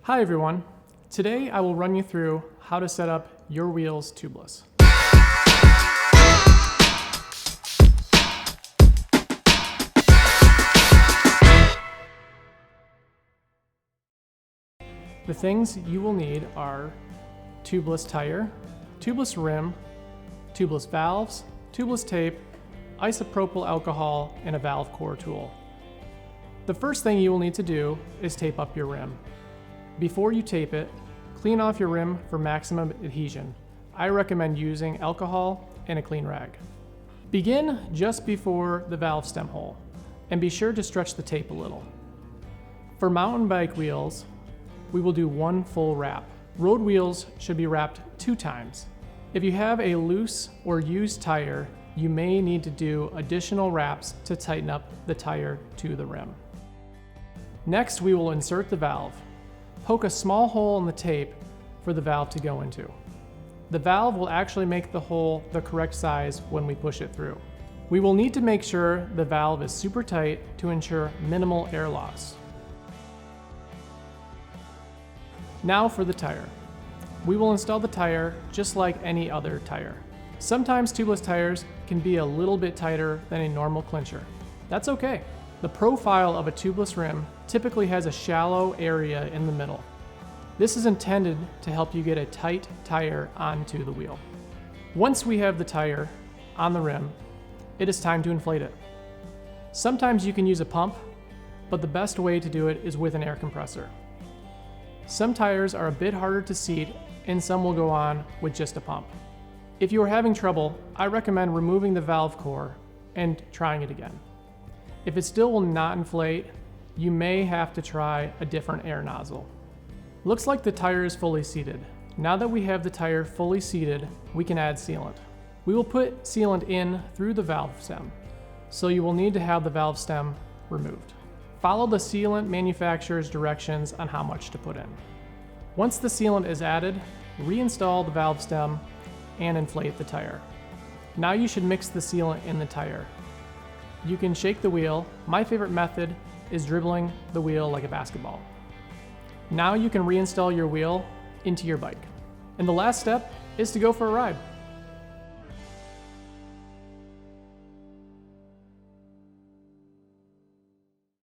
Hi everyone. Today I will run you through how to set up your wheels tubeless. The things you will need are tubeless tire, tubeless rim, tubeless valves, tubeless tape, isopropyl alcohol, and a valve core tool. The first thing you will need to do is tape up your rim. Before you tape it, clean off your rim for maximum adhesion. I recommend using alcohol and a clean rag. Begin just before the valve stem hole, and be sure to stretch the tape a little. For mountain bike wheels, we will do one full wrap. Road wheels should be wrapped 2 times. If you have a loose or used tire, you may need to do additional wraps to tighten up the tire to the rim. Next, we will insert the valve. Poke a small hole in the tape for the valve to go into. The valve will actually make the hole the correct size when we push it through. We will need to make sure the valve is super tight to ensure minimal air loss. Now for the tire. We will install the tire just like any other tire. Sometimes tubeless tires can be a little bit tighter than a normal clincher. That's okay. The profile of a tubeless rim typically has a shallow area in the middle. This is intended to help you get a tight tire onto the wheel. Once we have the tire on the rim, it is time to inflate it. Sometimes you can use a pump, but the best way to do it is with an air compressor. Some tires are a bit harder to seat, and some will go on with just a pump. If you are having trouble, I recommend removing the valve core and trying it again. If it still will not inflate, you may have to try a different air nozzle. Looks like the tire is fully seated. Now that we have the tire fully seated, we can add sealant. We will put sealant in through the valve stem, so you will need to have the valve stem removed. Follow the sealant manufacturer's directions on how much to put in. Once the sealant is added, reinstall the valve stem and inflate the tire. Now you should mix the sealant in the tire. You can shake the wheel. My favorite method is dribbling the wheel like a basketball. Now you can reinstall your wheel into your bike. And the last step is to go for a ride.